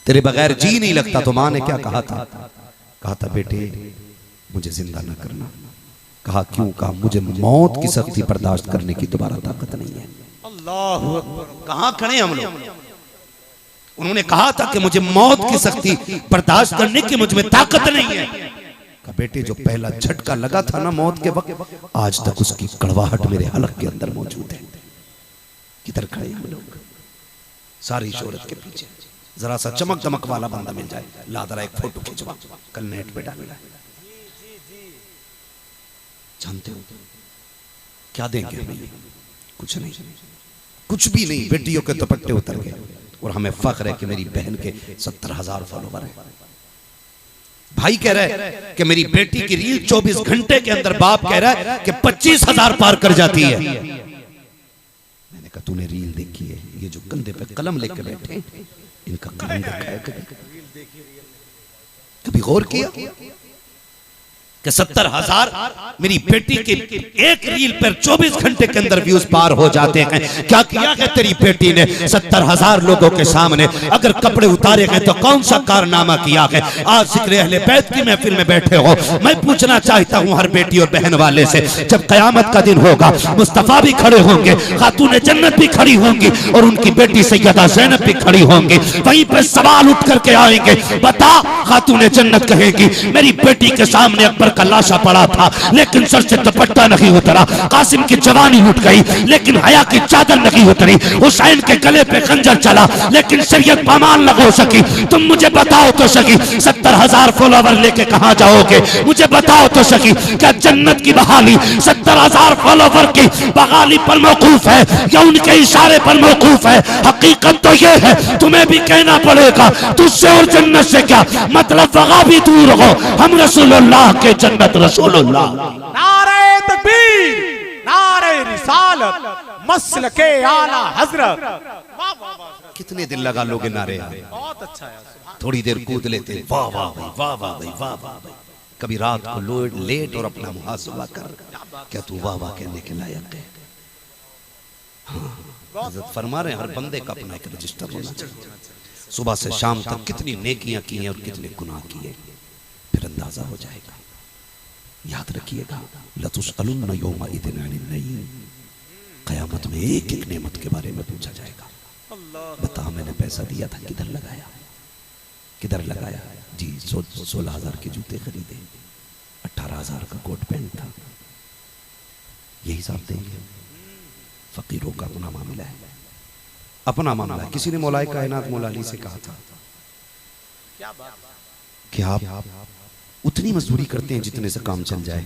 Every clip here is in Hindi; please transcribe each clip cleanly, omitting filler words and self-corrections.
तेरे बगैर जी नहीं लगता। तो माँ ने क्या कहा था? कहा था बेटे मुझे जिंदा न करना। कहा क्यों? कहा मुझे मौत की सख्ती बर्दाश्त करने की दोबारा ताकत नहीं है। अल्लाह अकबर। कहां खड़े हम लोग? उन्होंने कहा था कि मुझे मौत की सख्ती बर्दाश्त करने की मुझ में ताकत नहीं है। कहा बेटे जो पहला झटका लगा था ना मौत के वक्त, आज तक उसकी कड़वाहट मेरे हलक के अंदर मौजूद है। किधर खड़े हम लोग? सारी शोहरत के पीछे जरा सा चमक दमक वाला बंदा मिल जाए, ला जरा एक फोटो खिंचवा, कल नेट पे डालना है। जानते हो क्या देंगे हमें? कुछ नहीं, कुछ भी नहीं। बेटियों के दुपट्टे उतर गए और हमें फख्र है कि मेरी बहन के 70,000 फॉलोवर हैं। भाई कह रहा है कि मेरी बेटी की रील 24 घंटे के अंदर, बाप कह रहा है कि 25,000 पार कर जाती है। मैंने कहा तूने रील देखी है? ये जो कंधे पे कलम लेके बैठे इनका कलम देखा है कभी गौर किया कि 70,000 मेरी बेटी के एक रील पर 24 घंटे के अंदर व्यूज पार हो जाते हैं। क्या किया है तेरी बेटी ने 70,000 लोगों के सामने? अगर कपड़े उतारे गए तो कौन सा कारनामा किया है? आज जिक्र अहले बैत की महफिल में बैठे हो, मैं पूछना चाहता हूँ हर बेटी और बहन वाले से, जब कयामत का दिन होगा मुस्तफा भी खड़े होंगे, खातून जन्नत भी खड़ी होंगी और उनकी बेटी सैयदा ज़ैनब भी खड़ी होंगी, वहीं पर सवाल उठ करके आएंगे, बता खातून जन्नत कहेगी मेरी बेटी के सामने अकबर का लाशा पड़ा था लेकिन सर से दुपट्टा नहीं उतरा, कासिम की जवानी उठ गई लेकिन हया की चादर नहीं उतरी, हुसैन के गले पे खंजर चला लेकिन शरीयत पामान न हो सकी। तुम मुझे बताओ तो सकी 70,000 फॉलोवर लेके कहां जाओगे? मुझे बताओ तो सकी क्या जन्नत की बहाली 70,000 फॉलोवर की बहाली पर मौकूफ है या उनके इशारे पर मौकूफ है? हकीकत तो ये है, तुम्हें भी कहना पड़ेगा तुझसे और जन्नत से क्या मतलब? वहां भी दूर हो, हम रसूलुल्लाह के जन्नत रसूलुल्लाह। नारे तकबीर, नारे रिसालत, मसलके आला हजरत। वाह वाह वाह, कितने दिन लगा लोगे नारे? बहुत अच्छा है। थोड़ी देर कूद लेते, वाह वाह भाई, वाह वाह भाई, वाह वाह भाई। कभी रात को लेट और अपना मुहासबा कर, क्या तू वाह वाह कहने के लायक है? हाँ, हज़रत फरमा रहे हैं हर बंदे का अपना एक रजिस्टर होना चाहिए। सुबह से शाम तक कितनी नेकियां की हैं और कितने गुनाह किए, फिर अंदाजा हो जाएगा। याद रखिएगा, लतुसअलुन्न यौमइज़िन अनिन नईम, क़यामत में एक एक नेमत के बारे में पूछा जाएगा। बता मैंने पैसा दिया था किधर लगाया? किधर लगाया? जी 16,000 के जूते खरीदे, 18,000 का कोट पैंट था। यही हिसाब देंगे। फकीरों का अपना मामला है, अपना मामला है। किसी ने मौलाए कायनात मौला अली से कहा था कि आप उतनी मजदूरी करते हैं जितने से काम चल जाए,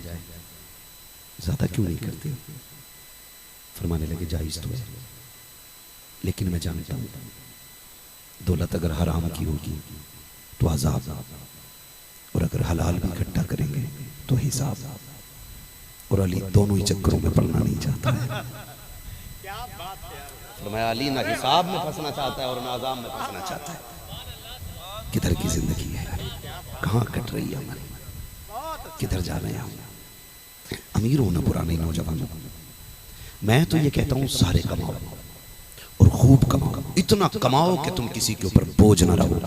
ज्यादा क्यों नहीं करते? फरमाने लगे जायज तो है, लेकिन मैं जानता हूं दौलत अगर हराम की होगी तो अजाब, और अगर हलाल भी इकट्ठा करेंगे तो हिसाब। और अली दोनों ही चक्करों में पड़ना नहीं चाहता है। फरमाया अली ना हिसाब में फंसना चाहता है और ना अजाब में फंसना चाहता है। किधर की जिंदगी है? कहाँ कट रही है हमारी? किधर जा रहे हैं हम? अमीर हो ना पुराने नौजवानों, मैं तो ये कहता हूँ सारे कमाओ और खूब कमाओ, इतना कमाओ कि तुम किसी के ऊपर बोझ ना रहो,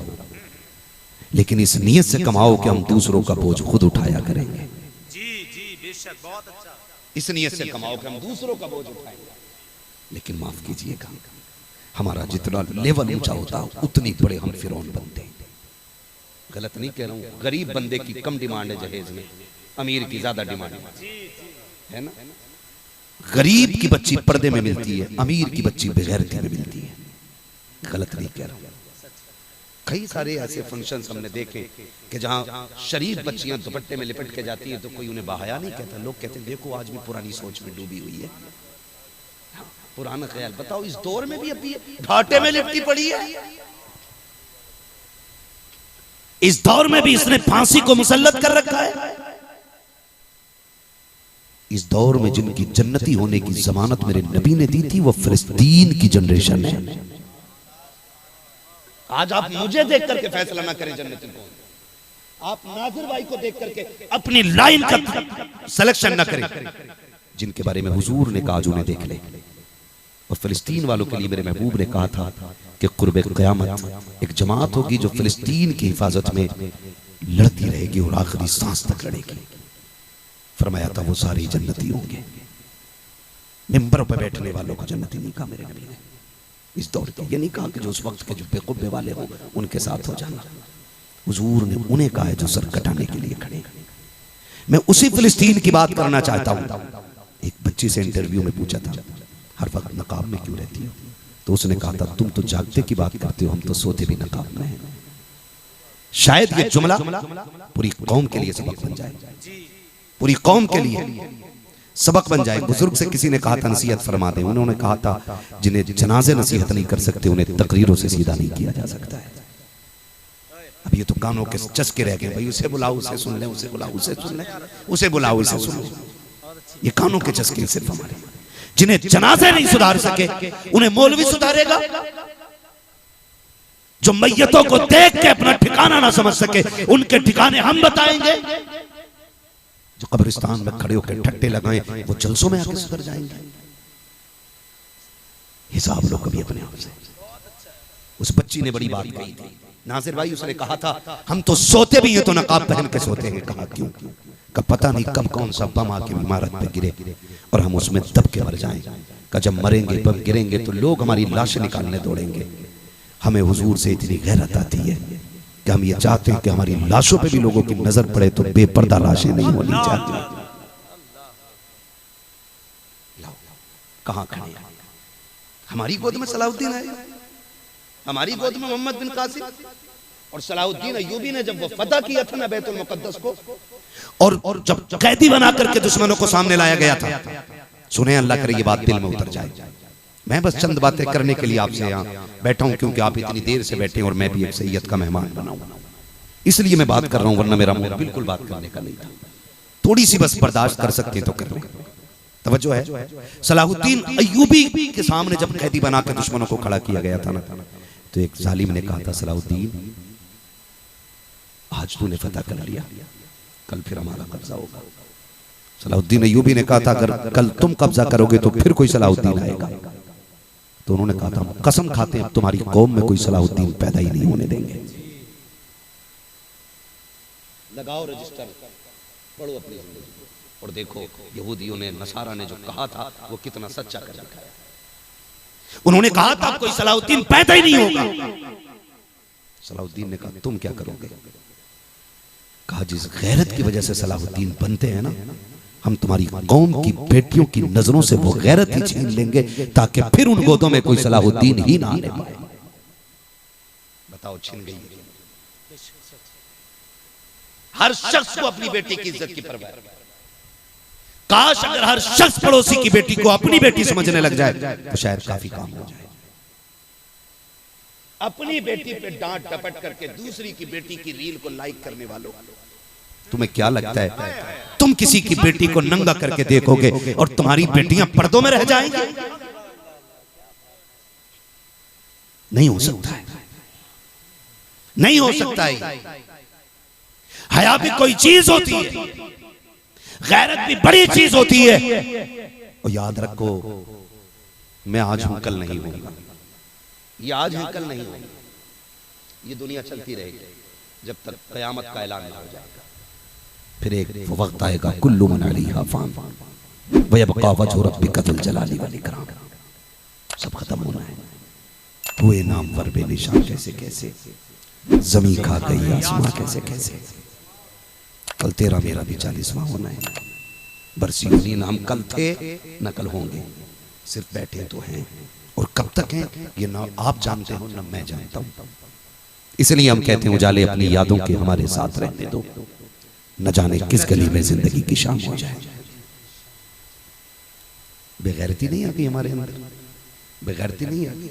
लेकिन इस नियत से कमाओ कि हम दूसरों का बोझ खुद उठाया करेंगे। जी जी बेशक, बहुत अच्छा। इस नियत से कमाओ कि हम दूसरों का बोझ उठाएंगे। लेकिन माफ कीजिएगा, हमारा जितना लेवल ऊंचा होता उतनी बड़े हम फिरौन बनते हैं। गलत नहीं कह रहा हूँ, गरीब बंदे की कम डिमांड है जहेज में, अमीर की ज्यादा डिमांड है ना। गरीब की बच्ची पर्दे में मिलती है, अमीर की बच्ची बेगैरती में मिलती है। गलत नहीं कह रहा हूँ। कई सारे ऐसे फंक्शंस हमने देखे कि जहाँ शरीफ बच्चियां दुपट्टे में लिपट के जाती हैं तो कोई उन्हें बहाया नहीं कहता। लोग कहते हैं देखो आज भी पुरानी सोच में डूबी हुई है, पुराना ख्याल। बताओ इस दौर में भी अभी घाटे में लिपटी पड़ी है। इस दौर में भी इसने फांसी को मुसल्लत कर रखा है। इस दौर में जिनकी जन्नती होने की जमानत मेरे नबी ने दी थी वो फिलिस्तीन की जनरेशन है। आज आप मुझे देख करके फैसला ना करें जन्नती कौन, आप नाजिर भाई को देख करके अपनी लाइन का सिलेक्शन ना करें। जिनके बारे में हुजूर ने कहा उन्हें देख ले, और फिलिस्तीन वालों के लिए मेरे महबूब ने कहा था कि कुर्बे क़यामत एक जमात होगी जो फिलिस्तीन की हिफाजत में लड़ती रहेगी और आखिरी सांस तक लड़ेगी। फरमाया था वो सारी जन्नती होंगे। मिंबरों पर बैठने वालों को जन्नती नहीं कहा मेरे नबी ने इस दौर के। ये नहीं कहा कि जो उस वक्त के जुब्बे कुब्बे वाले हों उनके साथ हो जाना। हुजूर ने उन्हें कहा है जो सर कटाने के लिए खड़े। मैं उसी फिलिस्तीन की बात करना चाहता हूं। एक बच्ची से इंटरव्यू में पूछा था हर वक्त नकाब में क्यों रहती हो, तो उसने कहा था तुम तो जागते की बात करते हो, हम तो सोते भी नकाब में हैं। शायद ये जुमला पूरी कौम के लिए सबक बन जाए, पूरी कौम के लिए सबक बन जाए। बुजुर्ग से किसी ने कहा था नसीहत फरमा दे, उन्होंने कहा था जिन्हें जनाजे नसीहत नहीं कर सकते उन्हें तकरीरों से सीधा नहीं किया जा सकता है। अब ये तो कानों के चस्के रह गए, भाई उसे बुलाओ उसे सुन ले, उसे बुलाओ उसे सुन ले, उसे बुलाओ उसे सुन ले। ये कानों के चस्के सिर्फ हमारे। जिन्हें जनाजे नहीं सुधार सके उन्हें मौलवी सुधारेगा। जो मैयतों को देख के अपना ठिकाना ना समझ सके उनके ठिकाने हम बताएंगे। जो कब्रिस्तान में खड़े होकर ठट्टे लगाएं वो जलसों में आके सुधर जाएंगे। हिसाब लो कभी अपने आप से। उस बच्ची ने बड़ी बात कही थी नासिर भाई, उसने कहा था हम तो सोते भी हैं तो नकाब पहन के सोते हैं। कहा क्यों? का पता नहीं कब कौन सा बम आके इमारत पे गिरे और हम उसमें दब के मर जाएं। का जब मरेंगे बम गिरेंगे तो लोग हमारी लाशें निकालने दौड़ेंगे। हमें हुजूर से इतनी गैरत आती है कि हम ये चाहते हैं कि हमारी लाशों पे भी लोगों की नजर पड़े तो बेपर्दा लाशें नहीं होनी चाहिए। कहां खड़े हैं? हमारी गोद में सलाहुद्दीन है, हमारी गोद में मोहम्मद बिन कासिम। और सलाहुद्दीन अय्यूबी ने जब वो फतह किया था ना बैतुल मुकद्दस को, और जब कैदी बना करके दुश्मनों को सामने लाया गया था, सुने अल्लाह करे ये बात दिल में उतर जाए। मैं बस चंद बातें करने के लिए आपसे यहाँ बैठा हूं क्योंकि आप इतनी देर से बैठे और मैं भी एक सैयद का मेहमान बना हूं, इसलिए मैं बात कर रहा हूं, वरना मेरा मूड बिल्कुल बात करने का नहीं था। थोड़ी सी बस बर्दाश्त कर सकते हैं तो कर लें। तवज्जो है। सलाहुद्दीन अय्यूबी के सामने जब कैदी बना के दुश्मनों को खड़ा किया गया था ना, तो एक जालिम ने कहा था सलाहुद्दीन आज तूने फतह कर लिया, कल फिर हमारा कब्जा होगा। सलाहुद्दीन अय्यूबी ने कहा था अगर कल तुम कब्जा करोगे तो फिर कोई सलाहुद्दीन आएगा। तो उन्होंने कहा था कसम खाते हैं अब तुम्हारी कौम में कोई सलाहुद्दीन पैदा ही नहीं होने देंगे। लगाओ रजिस्टर, पढ़ो अपनी जिंदगी और देखो यहूदियों ने नसारा ने जो कहा था वो कितना सच्चा कर दिखाया। उन्होंने कहा था कोई सलाहुद्दीन पैदा ही नहीं होगा। सलाहुद्दीन ने कहा तुम क्या करोगे? कहा जिस गैरत की वजह से सलाहुद्दीन बनते हैं ना, हम तुम्हारी कौम की बेटियों की नजरों से वो गैरत ही छीन लेंगे ताकि फिर उन गोदों में कोई सलाहुद्दीन ही ना आने पाए। बताओ छिन गई। हर शख्स को अपनी बेटी की इज्जत की परवाह। काश अगर हर शख्स पड़ोसी की बेटी को अपनी बेटी समझने लग जाए तो शायद काफी काम हो जाए। अपनी बेटी पे डांट डपट करके दूसरी की बेटी की रील को लाइक करने वालों, तुम्हें क्या लगता है तुम किसी की बेटी को नंगा करके देखोगे और तुम्हारी बेटियां पर्दों में रह जाएंगी? नहीं हो सकता है, नहीं हो सकता है। हया भी कोई चीज होती है, गैरत भी बड़ी चीज होती है। और याद रखो मैं आज हूं कल नहीं होऊंगा, ये आज है कल नहीं होगा। ये दुनिया चलती रहेगी जब तक क़यामत का ऐलान ना हो जाएगा। फिर एक वक्त आएगा कुल्लु मन अलैहा फ़ान व यबक़ा वजहु रब्बिका ज़ुल जलाली वल इकराम। सब खत्म होना है। हुए नाम वर बेनिशान कैसे कैसे, ज़मीं खा गई आसमां कैसे कैसे। कल तेरा मेरा भी 40वां होना है। बरसी नहीं ना हम कल थे न कल होंगे, सिर्फ बैठे तो हैं। और कब तक हैं ये ना आप जानते हो ना मैं जानता हूं। इसलिए हम कहते हैं उजाले अपनी यादों के हमारे साथ रहने दो, न जाने किस गली में जिंदगी की शाम हो जाए। बेगैरती नहीं आ गई हमारे अंदर, बेगैरती नहीं आ गई।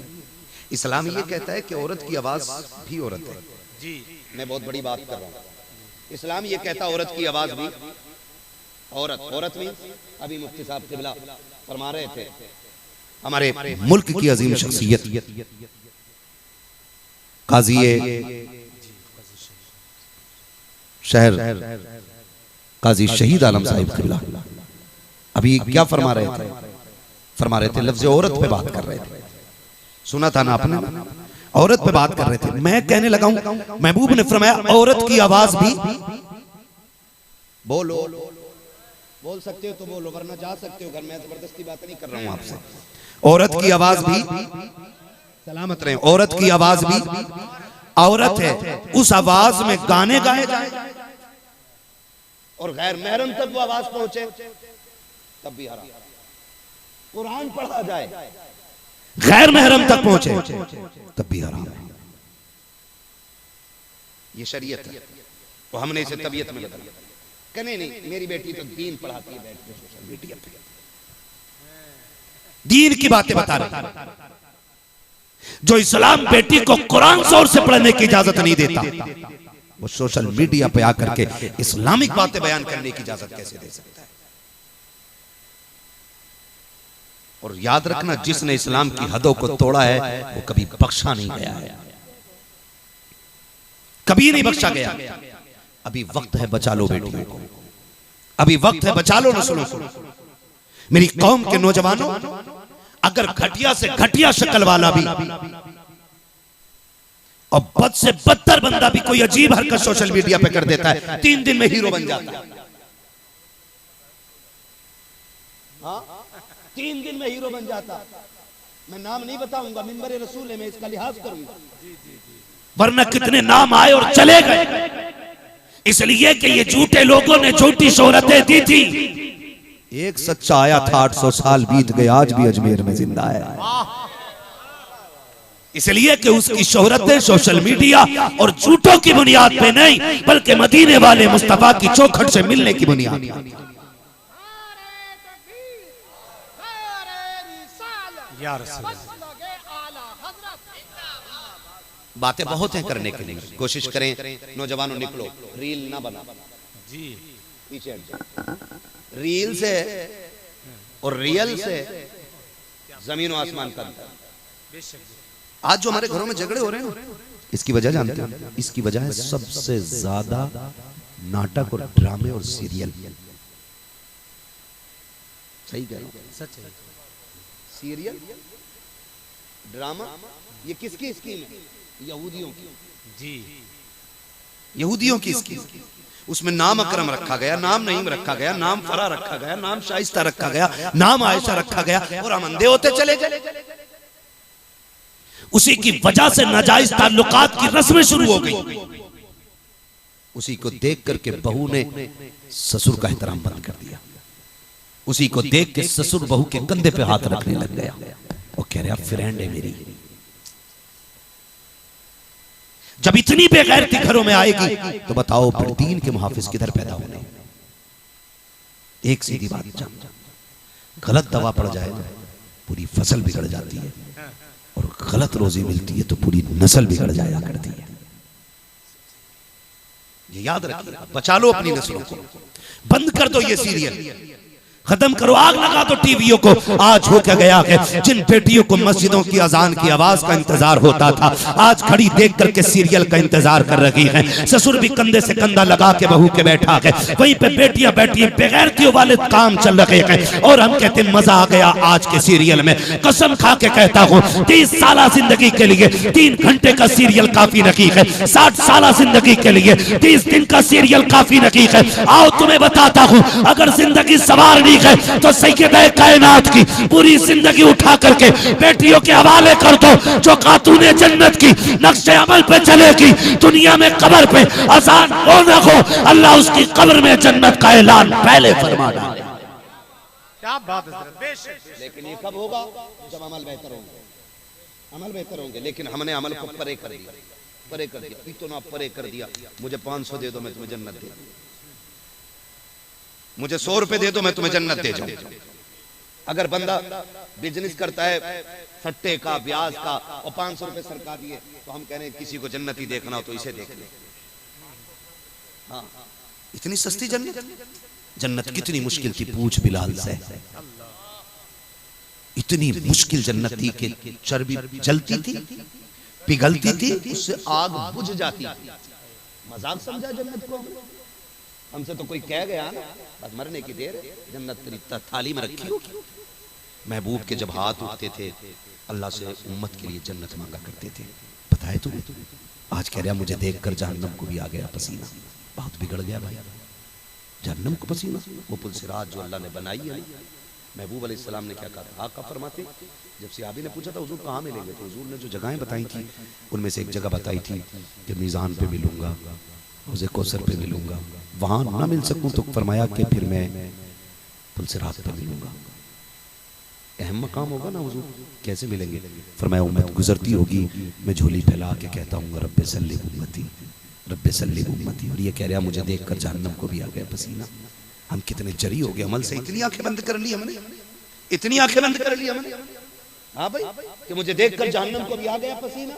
इस्लाम ये कहता है कि औरत की आवाज भी औरत है। जी मैं बहुत बड़ी बात कर रहा हूँ। इस्लाम ये कहता औरत की आवाज भी औरत, औरत भी। अभी मुफ्ती साहब क़िबला फरमा रहे थे हमारे मुल्क की अजीम शख्सियत काजी शहर काजी शहीद आलम साहिब क़िबला अभी क्या फरमा रहे थे? फरमा रहे थे, लफ्ज़ औरत पे बात कर रहे थे, सुना था ना आपने, औरत पे बात कर रहे थे। मैं कहने लगा हूं, महबूब ने फरमाया औरत की आवाज भी बोलो, बोल सकते हो तो बोलो, वरना जा सकते हो घर में, जबरदस्ती बात नहीं कर रहा हूं आपसे। औरत की आवाज भी, सलामत रहे, औरत की आवाज भी औरत है, उस आवाज में गाने गाए जाए और गैर महरम तक वो आवाज पहुंचे तब भी हराम। कुरान पढ़ा जाए गैर महरम तक पहुंचे तब भी हराम है। ये शरीयत है, तो हमने इसे तबीयत में बदल दिया। कहने नहीं, मेरी बेटी तो दीन पढ़ाती है बैठ के सोशल मीडिया पे, दीन की बातें बता रहे। जो इस्लाम बेटी को कुरान जोर से पढ़ने की इजाजत नहीं देता, वो सोशल मीडिया पे आकर के इस्लामिक बातें बयान करने की इजाजत कैसे दे सकता है? और याद रखना, जिसने इस्लाम की हदों को तोड़ा है वो कभी बख्शा नहीं गया है, कभी नहीं बख्शा गया। अभी वक्त है, बचा लो बेटियों को, अभी वक्त है, बचा लो नस्लों को। मेरी कौम के नौजवानों, अगर घटिया से घटिया शक्ल वाला भी और बद से बदतर बंदा भी कोई अजीब हरकत सोशल मीडिया पे कर देता है, 3 दिन में हीरो बन जाता है। हाँ, 3 दिन में हीरो बन जाता। मैं नाम नहीं बताऊंगा, मिंबर रसूल है, मैं इसका लिहाज करूंगा, वरना कितने नाम आए और चले गए, इसलिए कि ये झूठे लोगों ने झूठी शोहरतें दी थी। एक सच्चा आया था, 800 साल बीत गए, आज भी अजमेर में जिंदा है, इसलिए कि उसकी शोहरतें सोशल मीडिया और झूठों की बुनियाद पे नहीं, बल्कि मदीने वाले मुस्तफा की चौखट से मिलने की बुनियाद। बातें बहुत हैं करने के लिए, कोशिश करें नौजवानों, निकलो, रील ना बना जी, पीछे हट जाओ। रील से और रियल से जमीन और आसमान का अंतर। आज जो हमारे घरों में झगड़े हो रहे हैं, इसकी वजह जानते हैं? इसकी वजह है सबसे ज्यादा नाटक और ड्रामे और सीरियल। सही कह रहा हूं? सच है। सीरियल, ड्रामा, ये किसकी स्कीम है? यहूदियों की जी, यहूदियों की स्कीम। उसमें नाम अकरम रखा गया, नाम नईम रखा गया, नाम फरा रखा गया, नाम शाइस्ता रखा गया, नाम आयशा रखा गया, और हम अंधे होते चले गए। उसी की वजह से नाजायज ताल्लुकात की रस्में शुरू हो गई। उसी को देख करके बहू ने ससुर का एहतराम बंद कर दिया। उसी को देख के ससुर बहू के कंधे पे हाथ रखने लग गया, वो कह रहा फ्रेंड है मेरी। जब इतनी बेगैरती घरों में आएगी तो बताओ फिर दीन के मुहाफिज किधर पैदा होंगे? एक सीधी बात जान, गलत दवा पड़ जाए तो पूरी फसल बिगड़ जाती है, और गलत रोजी मिलती है तो पूरी नस्ल बिगड़ जाया करती है। ये याद रखिए, बचा लो अपनी नस्लों को, बंद कर दो ये सीरियल, खत्म करो, आग लगा दो टीवियों को। आज हो क्या गया है, जिन बेटियों को मस्जिदों की अजान की आवाज का इंतजार होता था, आज खड़ी देख करके सीरियल का इंतजार कर रही हैं। ससुर भी कंधे से कंधा लगा के बहू के बैठा है, वहीं पे बेटियां बैठी हैं, बेगैरतियों वाले काम चल रहे हैं, और हम कहते हैं मजा आ गया आज के सीरियल में। कसम खा के कहता हूँ, 30 साल जिंदगी के लिए 3 घंटे का सीरियल काफी नहीं है, 60 साल जिंदगी के लिए 30 दिन का सीरियल काफी नहीं है। आओ तुम्हें बताता हूँ, अगर जिंदगी सवार नहीं है तो सैयदे कायनात की पूरी जिंदगी उठा करके बेटियों के हवाले कर दो, जो खातूने जन्नत की नक्शे अमल पे चलेगी। दुनिया में कब्र पे अजान हो न हो, अल्लाह उसकी कब्र में जन्नत का ऐलान पहले फरमा डाले। क्या बात है। लेकिन ये कब होगा? जब अमल बेहतर होंगे, अमल बेहतर होंगे। लेकिन हमने अमल को परे कर दिया, परे कर दिया, इतना परे कर दिया। मुझे 500 दे दो, मैं तुम्हें जन्नत दे दूं। मुझे 100 रुपए दे दो, मैं तुम्हें जन्नत दे जाऊं। अगर बंदा बिजनेस करता है सट्टे का, ब्याज का, और 500 रुपए सरकार दिए, तो हम कह रहे हैं किसी को जन्नत ही देखना हो तो इसे देख ले। हाँ, इतनी सस्ती जन्नत। जन्नत कितनी मुश्किल थी, पूछ बिलाल से। इतनी मुश्किल जन्नत थी कि चर्बी जलती थी, पिघलती थी, उससे आग बुझ जाती थी। मजाक समझा जन्नत को? हमसे तो कोई कह गया ना, बस मरने की देर, जन्नत तेरी थाली में रखी होगी। महबूब के जब हाथ उठते थे अल्लाह से उम्मत के लिए जन्नत मांगा करते थे। पता है तुम्हें? आज कह रहा मुझे देखकर जहन्नम को भी आ गया पसीना, बहुत बिगड़ गया भाई। जहन्नम को पसीना, वो पुलसिरात जो अल्लाह ने बनाई है। महबूब अलैहिस्सलाम ने क्या कहा? आका फरमाते, जब सहाबी ने पूछा था हुजूर कहाँ मिलेंगे, तो हुजूर ने जो जगहें बताई थी उनमें से एक जगह बताई थी कि मीज़ान पे मिलूंगा, हौज़े कौसर पे मिलूंगा। वहां ना मिल सकूं तो फरमाया कि फिर मैं पुलसिरात पे मिलूंगा। अहम मकाम होगा ना हुजूर, कैसे मिलेंगे? फरमाया उम्मत गुजरती होगी, मैं झोली फैला के कहता हूँ रब्बे सल्ली उम्मती, रब्बे सल्ली उम्मती। और ये कह रहा मुझे देखकर जहन्नम को भी आ गया पसीना। हम कितने जरी हो गए अमल से, इतनी आंखें बंद कर ली हमने, इतनी आंखें बंद कर ली हमने। हाँ भाई, कि मुझे देखकर जहन्नम को भी आ गया पसीना।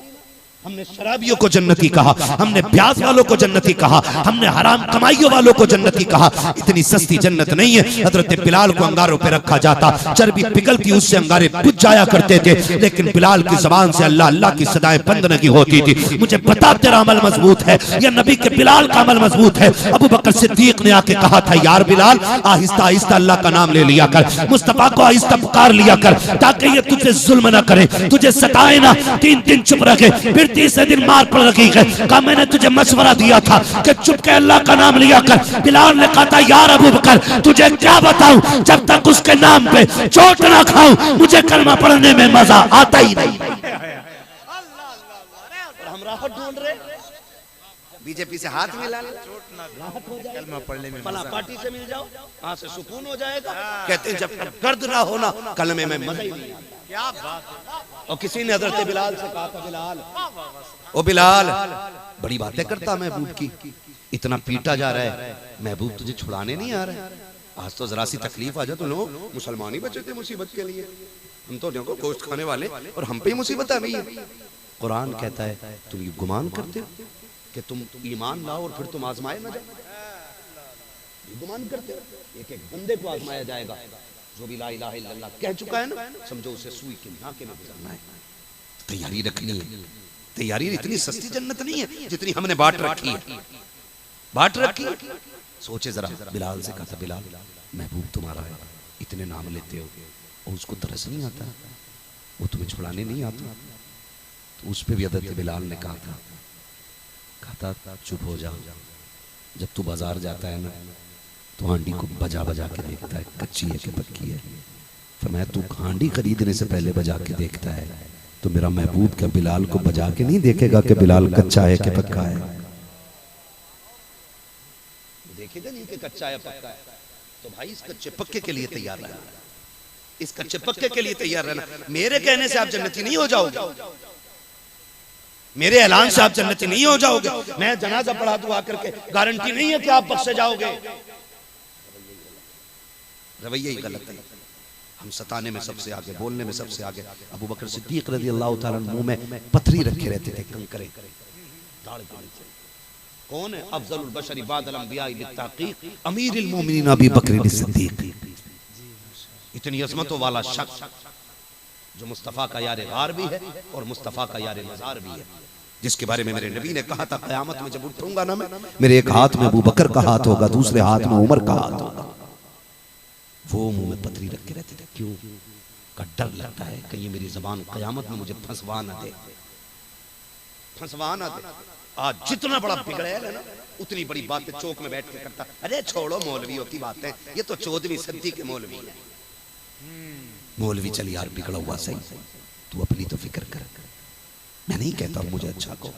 हमने शराबियों को जन्नती कहा, हमने ब्याज वालों को जन्नती कहा, हमने हराम कमाइयों वालों को जन्नती कहा। इतनी सस्ती जन्नत नहीं है। हजरत बिलाल को अंगारों पे रखा जाता, चर्बी पिघलती उससे अंगारे बुझ जाया करते थे, लेकिन बिलाल की जबान से अल्लाह अल्लाह की सदाएं बंद नहीं होती थी। मुझे बता तेरा अमल मजबूत है या नबी के बिलाल का अमल मजबूत है? अबू बकर सिद्दीक ने आके कहा था यार बिलाल आहिस्ता आहिस्ता अल्लाह का नाम ले लिया कर, मुस्तफा को आहिस्ता पुकार लिया कर, ताकि ये तुझे जुल्म ना करे, तुझे सताए ना। 3 दिन चुप रखे, फिर तीसरे दिन मार पड़ रही है। कहा मैंने तुझे मशवरा दिया था कि चुप के अल्लाह का नाम लिया कर। बिलाल ने कहा था यार अबू बकर तुझे क्या बताऊं, जब तक उसके नाम पे चोट ना खाऊं मुझे कलमा पढ़ने में मजा आता ही नहीं। और हम राहत ढूंढ रहे, बीजेपी से हाथ मिला ले, राहत हो जाए, कलमा पढ़ने में फला पार्टी से मिल जाओ, वहां से सुकून हो जाएगा। कहते हैं जब तक दर्द ना हो ना कलमे में मजा ही नहीं आता। क्या बात। और किसी ने हजरत बिलाल से कहा था बिलाल, ओ बिलाल बड़ी बातें करता महबूब की, इतना पीटा जा रहा है, महबूब तुझे छुड़ाने नहीं आ रहा है? आज तो जरा सी तकलीफ आ जाए तो लोग मुसलमान ही बचे थे मुसीबत के लिए, हम तो देखो गोश्त खाने वाले और हम पे ही मुसीबत आ रही है। कुरान कहता है तुम ये गुमान करते हो कि तुम ईमान लाओ और फिर तुम आजमाए ना जाओ, गुमान करते हो। एक एक बंदे को आजमाया जाएगा, जो भी ला इलाहा इल्लल्लाह कह चुका है ना, समझो उसे सुई के नाके में गुजरना है। तैयारी रखनी है, तैयारी इतनी सस्ती जन्नत नहीं है जितनी हमने बांट रखी है, बांट रखी है। सोचे जरा, बिलाल से कहा था बिलाल महबूब तुम्हारा है, इतने नाम लेते हो और उसको तरस नहीं आता, वो तुम्हें छुड़ाने नहीं आता। तो उस पे भी हज़रत बिलाल ने कहा था चुप हो जाओ, जब तू बाजार जाता है ना तो हांडी को बजा बजा के देखता है कच्ची है कि पक्की है। फरमाया तू हांडी खरीदने से पहले बजा के देखता है तो मेरा महबूब क्या बिलाल को बजा के नहीं देखेगा कि बिलाल कच्चा है कि पक्का है? देखेगा नहीं कि कच्चा है पक्का है। तो भाई इस कच्चे पक्के के लिए तैयार रहना, इस कच्चे पक्के के लिए तैयार रहना। मेरे कहने से आप जन्नती नहीं हो जाओगे, मेरे ऐलान से आप जन्नती नहीं हो जाओगे। मैं जनाजा पढ़ा दूं आकर के, गारंटी नहीं है कि आप बख्शे जाओगे। रवैया ही गलत है। हम सताने में सबसे आगे, बोलने में सबसे आगे। अबू बकर सिद्दीक रज़ी अल्लाह तआला अन्हु में पथरी रखे रहते थे, कंकरे दाढ़ के नीचे। कौन है? अफजलुल बशरी बादल अंबिया लित्ताक़ीक़ अमीरुल मोमिनीन अबू बकर सिद्दीक। इतनी अज़मतों वाला शख्स जो मुस्तफ़ा का यार गार भी है और मुस्तफ़ा का यार मज़ार भी है, जिसके बारे में मेरे नबी ने कहा था क़यामत में जब उठूंगा ना मैं, मेरे एक हाथ में अबू बकर का हाथ होगा, दूसरे हाथ में उमर का हाथ होगा। वो मुंह में पथरी रख के रहते थे, क्यों? का डर लगता है कहीं मेरी जबान क़यामत में मुझे फंसवा ना दे, फंसवा ना दे। आज जितना बड़ा बिगड़ैल है ना, उतनी बड़ी बातें चौक में बैठ के करता। अरे छोड़ो मौलवियों की बातें, ये तो 14वीं सदी के मौलवी है। मौलवी चल यार बिगड़ा हुआ सही, तू अपनी तो फिक्र कर। मैं नहीं कहता हूं मुझे अच्छा को,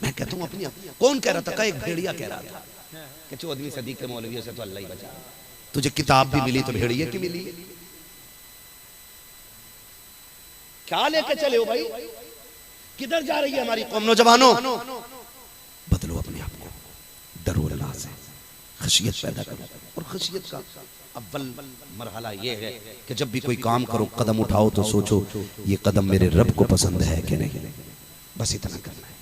मैं कहता हूं अपनी। कौन कह रहा था? एक भेड़िया कह रहा था कि 14वीं सदी के मौलवियों से तो अल्लाह ही बचा। तुझे किताब भी मिली तो भेड़िए की मिली। क्या लेके चले हो भाई? किधर जा रही है हमारी कौम? नौजवानों बदलो अपने आप को, डरो अल्लाह से, खशियत पैदा करो। और खशियत का अव्वल मरहला ये है कि जब भी कोई काम करो, कदम उठाओ तो सोचो ये कदम मेरे रब को पसंद है कि नहीं। बस इतना करना है।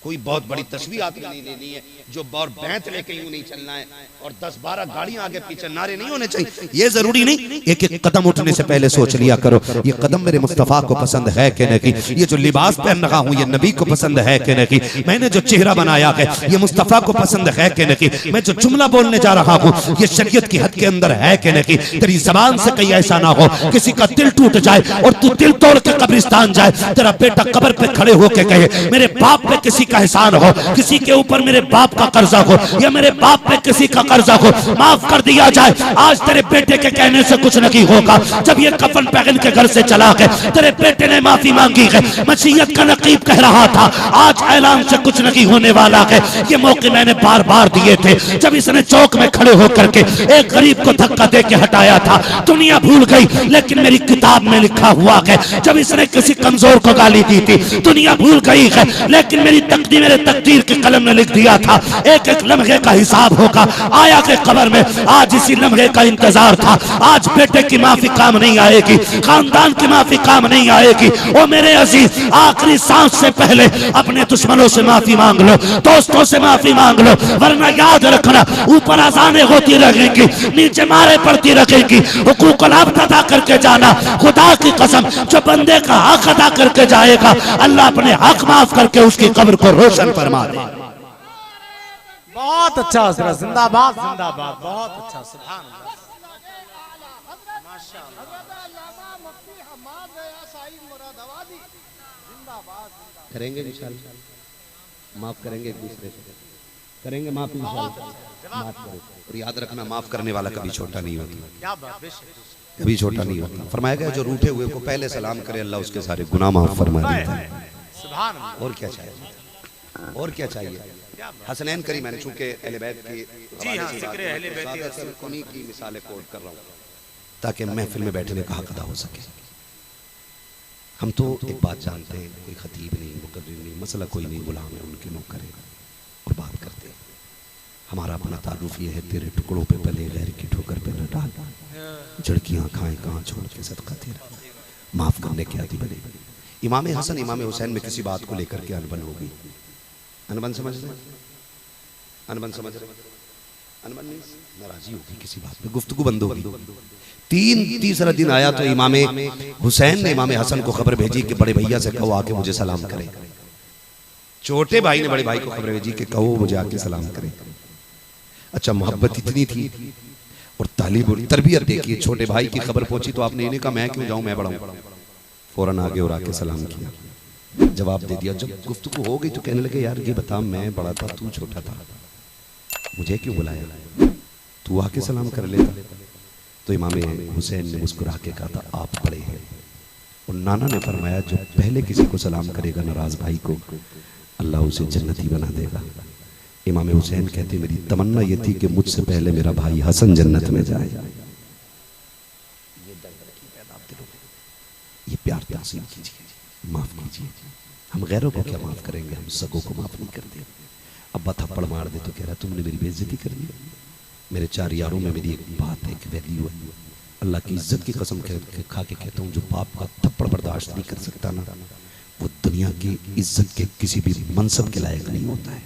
कोई बहुत बड़ी तस्वीर आपने नहीं लेनी है जो और बैंत लेके यूं नहीं चलना है और 10-12 गाड़ियां आगे पीछे नारे नहीं होने चाहिए। ये जरूरी नहीं, एक एक कदम उठने से पहले सोच लिया करो ये कदम मेरे मुस्तफा को पसंद है कि नहीं, ये जो लिबास पहन रहा हूं ये नबी को पसंद है कि नहीं, मैंने जो चेहरा बनाया है ये मुस्तफा को पसंद है कि नहीं, मैं जो जुमला बोलने जा रहा हूं ये शरीयत की हद के अंदर है कि नहीं। तेरी जबान से कहीं ऐसा ना हो किसी का दिल टूट जाए और तू दिल तोड़ के कब्रिस्तान जाए, तेरा बेटा कब्र पे खड़े होके कहे मेरे बाप पे किसी का एहसान हो, किसी के ऊपर मेरे बाप का कर्जा हो या मेरे बाप पे किसी का कर्जा हो, माफ कर दिया जाए। आज तेरे बेटे के कहने से कुछ नहीं होगा। जब ये कफन पहन के घर से चला गया तेरे बेटे ने माफी मांगी है, मसीहत का नकीब कह रहा था आज ऐलान से कुछ नहीं होने वाला है। ये मौके मैंने बार बार दिए थे जब इसने चौक में खड़े होकर के एक गरीब को धक्का दे के हटाया था। दुनिया भूल गई लेकिन मेरी किताब में लिखा हुआ है जब इसने किसी कमजोर को गाली दी थी दुनिया भूल गई है लेकिन मेरी तकदीर के कलम ने लिख दिया था एक एक लम्हे का हिसाब होगा। आया के कब्र में आज इसी लम्हे का इंतजार था। आज बेटे की माफी काम नहीं आएगी, खानदान की माफी काम नहीं आएगी। ओ मेरे अजीज आखिरी सांस से पहले अपने दुश्मनों से माफी मांग लो, दोस्तों से माफी मांग लो, वरना याद रखना ऊपर अज़ानें होती रहेंगी नीचे मारे पड़ती रहेंगी। हुकूक अदा करके जाना, खुदा की कसम जो बंदे का हक अदा करके जाएगा अल्लाह अपने हक माफ करके उसकी कब्र को रोशन फरमा दे। बहुत अच्छा हजरत, जिंदाबाद जिंदाबाद, बहुत अच्छा, सुभान अल्लाह। करेंगे इंशाअल्लाह, माफ करेंगे एक दूसरे से, करेंगे माफ इंशाअल्लाह। माफ करो और याद रखना माफ करने वाला कभी छोटा नहीं होता, कभी छोटा नहीं होता। फरमाया गया जो रूठे हुए को पहले सलाम करे अल्लाह उसके सारे गुनाह माफ फरमा देता है। और क्या चाहिए, और क्या चाहिए। हसनैन करीम मैंने चूंकि अहले बैत की उन्हीं की मिसालें कोट कर रहा हूँ ताकि महफिल में बैठने का हक अदा हो सके। हम तो एक बात जानते हैं, कोई खतीब नहीं, मुकर्रिर नहीं, मसला कोई नहीं, गुलाम है उनके नौकर हैं और बात करते हैं। हमारा अपना तारुफ ये है तेरे टुकड़ों पे पले गैर की ठोकर पे न डाल, झड़कियाँ खाएं कहाँ छोड़ के सदका तेरा, माफ करने के आदि बने। इमाम हसन इमाम हुसैन में किसी बात को लेकर के अनबन हो गई। अनबन समझ रहे, अनबन समझ रहे, अनबन नाराजी होगी किसी बात पे, गुफ्तगू बंद होगी। तीसरा दिन आया तो इमाम हुसैन ने इमाम हसन को खबर भेजी कि बड़े भैया से कहो आके मुझे सलाम करे। छोटे भाई ने बड़े भाई को खबर भेजी कि कहो मुझे आके सलाम करे। अच्छा मोहब्बत इतनी थी और तालीम और तरबियत देखिए, छोटे भाई की खबर पहुंची तो आपने इन्हें कहा मैं क्यों जाऊं, मैं बड़ा हूं, फौरन आगे और आके सलाम किया, जवाब दे दिया। जब गुफ्तगू हो गई तो कहने लगे यार ये बता मैं बड़ा था तू छोटा था, मुझे क्यों बुलाया, तू आके सलाम कर लेता। तो इमाम हुसैन ने मुस्कुरा के कहा था आप बड़े हैं। और नाना ने फरमाया जो पहले किसी को सलाम करेगा नाराज भाई को अल्लाह उसे जन्नती बना देगा। इमाम हुसैन कहते मेरी तमन्ना ये थी कि मुझसे पहले मेरा भाई हसन जन्नत में जाए। ये प्यार तक़सीम कीजिए, माफ कीजिए। हम गैरों को क्या माफ करेंगे, हम सगों को माफ नहीं करते। अब्बा थप्पड़ मार दे तो कह रहा तुमने मेरी बेइज्जती कर दी। मेरे चार यारों में मेरी एक बात है, एक वैल्यू है, अल्लाह की इज्जत की कसम खा के कहता हूँ जो बाप का थप्पड़ बर्दाश्त नहीं कर सकता ना वो दुनिया की इज्जत के किसी भी मनसब के लायक नहीं होता है,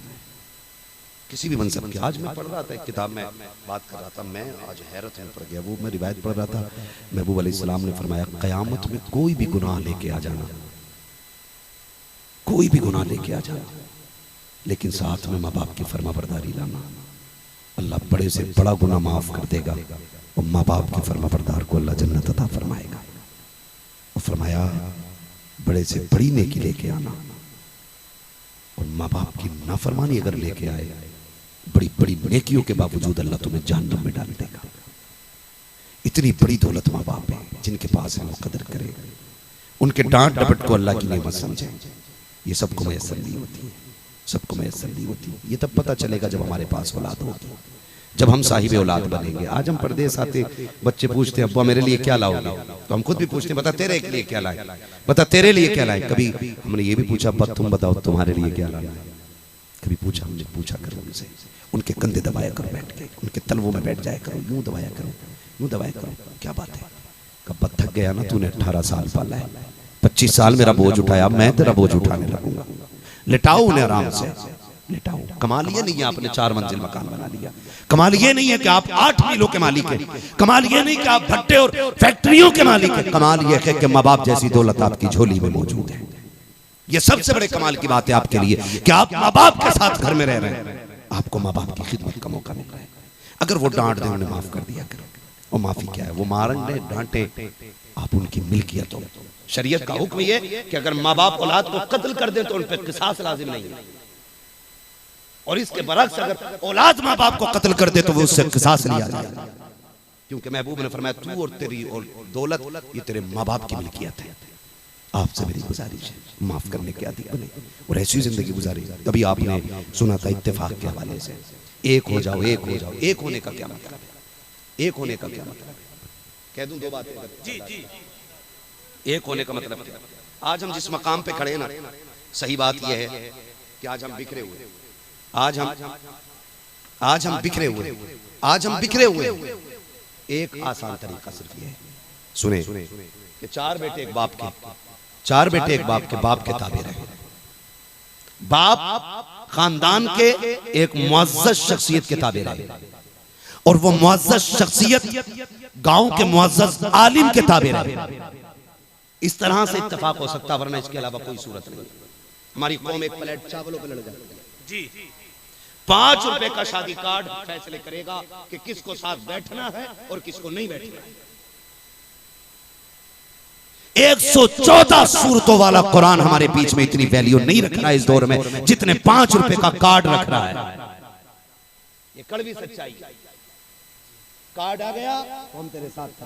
किसी भी मनसब के। आज मैं पढ़ रहा था एक किताब में बात कर रहा था, मैं आज हैरत में पड़ गया। वो मैं रिवायत पढ़ रहा था, महबूब अलैहिस्सलाम ने फरमाया क़यामत में कोई भी गुनाह लेके आ जाना, कोई भी गुनाह लेके आ जाना, लेकिन साथ में माँ बाप की फर्माबरदारी लाना। अल्लाह बड़े से बड़ा गुनाह माफ कर देगा और माँ बाप के फर्माबरदार को अल्लाह जन्नत अता फरमाएगा। और फरमाया बड़े से बड़ी नेकी लेके आना और माँ बाप की नाफरमानी अगर लेके आए बड़ी बड़ी नेकियों के बावजूद अल्लाह तुम्हें जहन्नम में डाल देगा। इतनी बड़ी दौलत माँ बाप है जिनके पास है वो कदर करे, उनके डांट डपट को अल्लाह की नेमत समझे। ये सबको मैसर नहीं होती, सबको मैसर नहीं होती। ये तब पता चलेगा जब हमारे पास औलाद होगी, जब हम साहिब औलाद बनेंगे। आज हम परदेस आते बच्चे पूछते हैं अब्बा मेरे लिए क्या लाओगे, तो हम खुद भी पूछते हैं बता तेरे लिए क्या लाए, बता तेरे लिए क्या लाए। कभी हमने ये भी पूछा अब्बा तुम बताओ तुम्हारे लिए क्या लाए। कभी पूछा हमने, पूछा करो उनसे, उनके कंधे दबाया करो बैठ के, उनके तलवों में बैठ जाया करो, यूं दबाया करो, यूं दबाया करो। क्या बात है, कब थक गया ना तूने 18 साल पाला है, 25 साल मेरा बोझ उठाया, मैं तेरा बोझ उठाने लगूंगा। लिटाओ उन्हें आराम से, लिटाओ। कमाल ये नहीं है आपने 4 मंजिल मकान बना लिया, कमाल ये नहीं है कि आप 8 मीलों के मालिक हैं, कमाल ये नहीं कि आप भट्टे और फैक्ट्रियों के मालिक हैं, कमाल ये है कि माँ बाप जैसी दौलत आपकी झोली में मौजूद है। ये सबसे बड़े कमाल की बात है आपके लिए कि आप माँ बाप के साथ घर में रह रहे हैं, आपको माँ बाप की खिदमत का मौका मिल रहा है। अगर वो डांट दे उन्हें माफ कर दिया करो। और माफी क्या है, वो मारेंगे डांटे, आप उनकी मिल्कियत हो। शरीयत का हुक्म ये कि अगर माँ बाप औलाद को कत्ल कर दे तो उन पर किसास लाजिम नहीं है, और इसके बरक्स अगर औलाद माँ बाप को कत्ल कर दे तो वो उससे किसास लिया जाए, क्योंकि महबूब ने फरमाया तू और तेरी और दौलत ये तेरे माँ बाप की मिल्कियत है। आपसे मेरी गुजारिश है माफ करने के आदि बने और ऐसी जिंदगी गुजारी। तभी आपने सुना था इत्तेफाक के हवाले से, एक हो जाओ, एक हो जाओ। एक होने का क्या मतलब है? एक होने का क्या मतलब है? कह दूं 2 बातें। जी जी, एक होने का मतलब क्या? आज हम जिस मकाम पे खड़े हैं ना, सही बात यह है कि आज हम बिखरे हुए, आज हम बिखरे हुए, आज हम बिखरे हुए। एक आसान तरीका सिर्फ ये है, सुने कि 4 बेटे एक बाप के, 4 बेटे एक बाप के ताबे रहे। बाप खानदान के एक मुअज़्ज़ज़ शख्सियत के ताबे रहे, और वो मुअज़्ज़ज़ शख्सियत गांव के मुअज़्ज़ज़ आलिम के ताबे रहे। इस तरह से इत्तेफाक हो सकता, वरना इसके अलावा कोई सूरत नहीं। हमारी कौम एक प्लेट चावलों पे लड़ जाती है जी। 5 रुपए का शादी कार्ड फैसले करेगा कि किसको साथ बैठना है और किसको नहीं बैठना है। 114 सूरतों वाला कुरान हमारे बीच में इतनी वैल्यू नहीं रख रहा है इस दौर में जितने 5 रुपए का कार्ड रख रहा है। ये कड़वी सच्चाई। कार्ड आ गया हम तेरे साथ थे,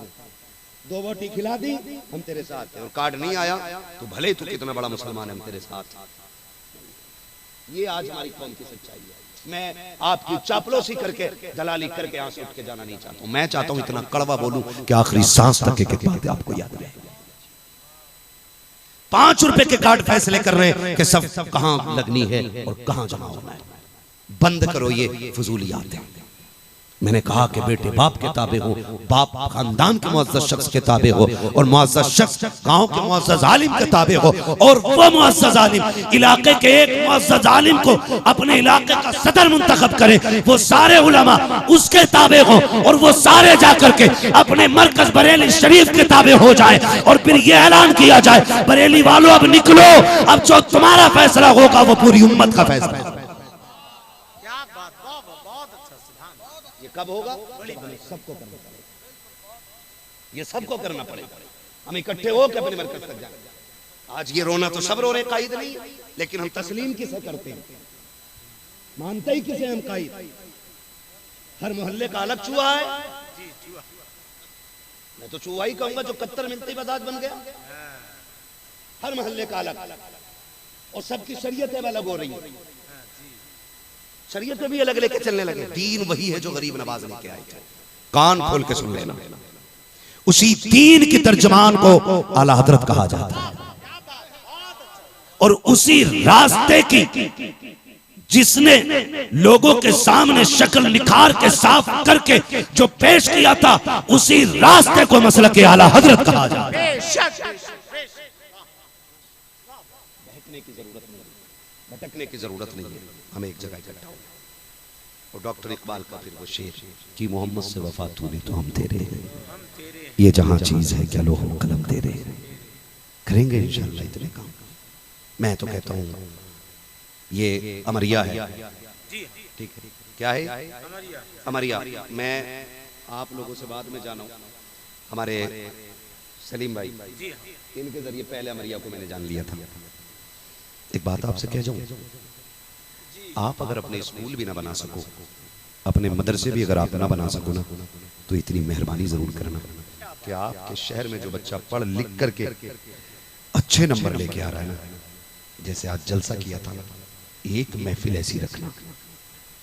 2 बोटी खिला दी हम तेरे साथ थे, और कार्ड नहीं आया तो भले तू कितना बड़ा मुसलमान है हम तेरे साथ। ये आज हमारी कौम की सच्चाई है। मैं आपकी चापलूसी करके दलाली करके यहां से उठ के जाना नहीं चाहता हूं। मैं चाहता हूं इतना कड़वा बोलूं कि आखिरी सांस तक एक बात आपको याद रहे। 5 रुपए के कार्ड फैसले कर रहे हैं कि सब कहां लगनी है और कहां जमा होना है। बंद करो ये फजूलियात है। मैंने कहा कि बेटे बाप के ताबे हो, बाप खानदान के मुअज़्ज़ज़ शख्स के ताबे हो, और मुअज़्ज़ज़ शख्स गांव के मुअज़्ज़ज़ आलिम के ताबे हो, और वो मुअज़्ज़ज़ आलिम इलाके के एक मुअज़्ज़ज़ आलिम को अपने इलाके का सदर मुंतखब करे, वो सारे उलमा उसके ताबे हो, और वो सारे जाकर के अपने मरकज बरेली शरीफ के ताबे हो जाए, और फिर ये ऐलान किया जाए बरेली वालों अब निकलो, अब जो तुम्हारा फैसला होगा वो पूरी उम्मत का फैसला है। कब होगा? सबको करना पड़ेगा, ये सबको करना पड़ेगा। हम इकट्ठे हो के अपने मरकज तक जाएंगे। आज ये रोना तो सब रो रहे, कायद नहीं, लेकिन हम तस्लीम किसे करते हैं, मानते ही किसे हम कायद। हर मोहल्ले का अलग चूहा है। मैं तो चूहा ही कहूंगा जो 71 मिलती बजाज बन गया। हर मोहल्ले का अलग, और सबकी शरीयतें अलग हो रही है। शरीयत भी अलग लेके चलने लगे। दीन वही है जो गरीब नवाज लेके आए थे। कान खोल के सुन लेना, उसी दीन की तर्जमान को आला हजरत कहा जाता है, और उसी रास्ते की जिसने लोगों के सामने शक्ल निखार के साफ करके जो पेश किया था, उसी रास्ते को मसलक के आला हजरत कहा जाता है। बहकने की जरूरत नहीं, भटकने की जरूरत नहीं है। हमें एक जगह इकट्ठा हो। और डॉक्टर इकबाल का फिर वो शेर कि मोहम्मद से वफा तूने तो हम तेरे हैं, ये जहां चीज है क्या लोहो कलम तेरे हैं। करेंगे इंशाअल्लाह इतने काम। मैं तो कहता हूँ ये अमरिया है, ठीक है? क्या है? अमरिया। मैं आप लोगों से बाद में जाना हूँ। हमारे सलीम भाई, इनके जरिए पहले अमरिया को मैंने जान लिया था। एक बात आपसे कह जाऊं, आप अगर अपने स्कूल भी ना बना सको, अपने मदरसे भी अगर आप ना बना सको ना, तो इतनी मेहरबानी जरूर करना कि आपके शहर में जो बच्चा पढ़ लिख करके अच्छे नंबर लेके आ रहा है ना, जैसे आज जलसा किया था ना, एक महफिल ऐसी रखना,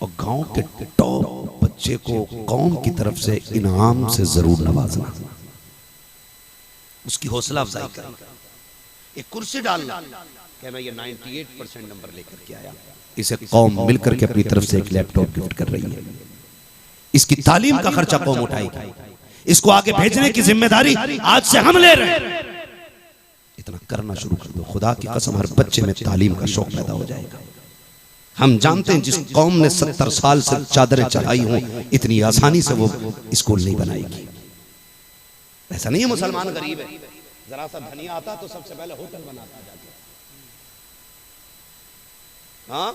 और गांव के टॉप बच्चे को कौम की तरफ से इनाम से जरूर नवाजना, उसकी हौसला अफजाई करना, एक कुर्सी डालना, कहना ये 98% नंबर लेकर के आया, इसे कौम मिलकर के अपनी तरफ से एक लैपटॉप गिफ्ट कर रही है, इसकी तालीम का खर्चा कौम उठाएगी, इसको आगे भेजने की जिम्मेदारी आज से हम ले रहे हैं। इतना करना शुरू कर दो, खुदा की कसम हर बच्चे में तालीम का शौक पैदा हो जाएगा। हम जानते हैं जिस कौम ने 70 साल से चादरें चढ़ाई हों, इतनी आसानी से वो स्कूल नहीं बनाएगी। ऐसा नहीं है मुसलमान गरीब है, जरा सा धनी आता तो सबसे पहले होटल बनाता जाता, हाँ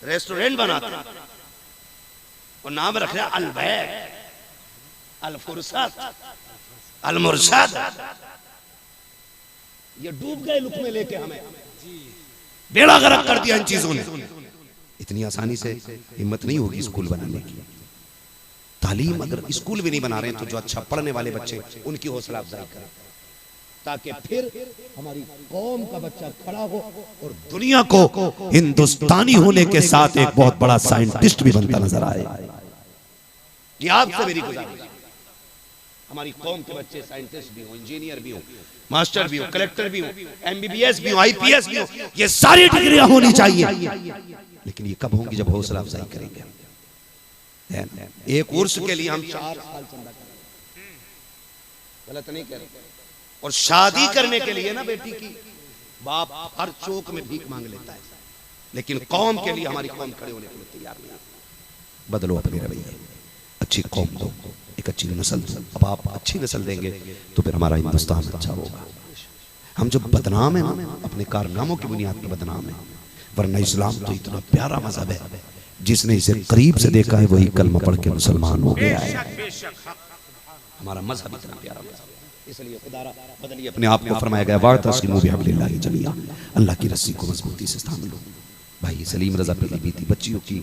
रेस्टोरेंट बनाता और नाम रख रहा अलबैक, अलफुरसत, अलमुरशद। ये डूब गए लुक में लेके, हमें बेड़ा गर्क कर दिया इन चीजों ने। इतनी आसानी से हिम्मत नहीं होगी स्कूल बनाने की। तालीम अगर स्कूल भी नहीं बना रहे हैं तो जो अच्छा पढ़ने वाले बच्चे उनकी हौसला अफजाई करें, ताकि फिर हमारी कौम का बच्चा खड़ा हो और दुनिया को हिंदुस्तानी होने के साथ एक बहुत बड़ा साइंटिस्ट भी बनता नजर आए। ये आपसे मेरी गुजारिश है, हमारी कौम के बच्चे साइंटिस्ट भी हो, इंजीनियर भी हो, मास्टर भी हो, कलेक्टर भी हो, एमबीबीएस भी हो, आईपीएस भी हो, ये सारी डिग्रियां होनी चाहिए। लेकिन ये कब होंगी? जब हौसला अफजाई करेंगे। एक उर्स के लिए हम 4 साल चंदा करें, गलत नहीं कह रहे। और शादी करने के लिए ना बेटी की बाप हर चौक में भीख मांग लेता है, लेकिन कौम के लिए हमारी कौम खड़े होने के लिए तैयार नहीं। बदलो अपने रवैये, अच्छी कौम दो, एक अच्छी नस्ल दो। अब आप अच्छी नस्ल देंगे तो फिर हमारा हिंदुस्तान अच्छा होगा। हम जो बदनाम है ना, अपने कारनामों की बुनियाद पर बदनाम है, वरना इस्लाम तो इतना प्यारा मजहब है, जिसने इसे करीब से देखा है वही कलमा पढ़ के मुसलमान हो गया है। हमारा मजहब इतना प्यारा मजहब है, इसलिए खुदा बदलिए अपने आप को। फरमाया गया वातसिमू बिहब्लिल्लाहि जमीआ, अल्लाह की रस्सी को मजबूती से थाम लो। भाई सलीम रजा पीली बीती बच्चियों की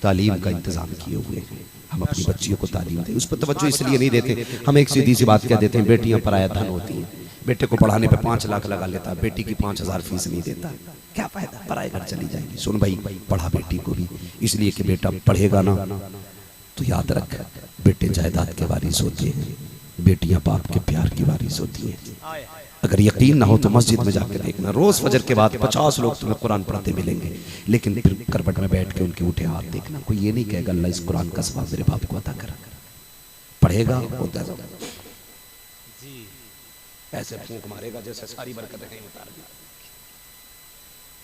तालीम का इंतजाम किए हुए हैं, हम अपनी बच्चियों को तालीम दें। उस पर तवज्जो इसलिए नहीं देते, हम एक सीधी सी बात कह देते हैं, बेटियां पराया धन होती हैं। बेटे को पढ़ाने पे 5 लाख लगा लेता, बेटी की 5000 फीस नहीं देता, क्या फायदा, पराए घर चली जाएगी। सुन भाई, पढ़ा बेटी को भी इसलिए कि बेटा पढ़ेगा ना तो याद रख, बेटे जायदाद के वारिस होते हैं, बेटियां बाप के प्यार की वारिस होती हैं। अगर यकीन ना हो तो मस्जिद में जाकर देखना, रोज फजर के बाद 50 लोग तुम्हें कुरान पढ़ते मिलेंगे, लेकिन फिर करवट में बैठ के उनके उठे हाथ देखना, कोई ये नहीं कहेगा अल्लाह इस कुरान का सवाब मेरे बाप को अता कर। पढ़ेगा होता है, ऐसे फूंक मारेगा जैसे सारी बरकतें कहीं उतार दी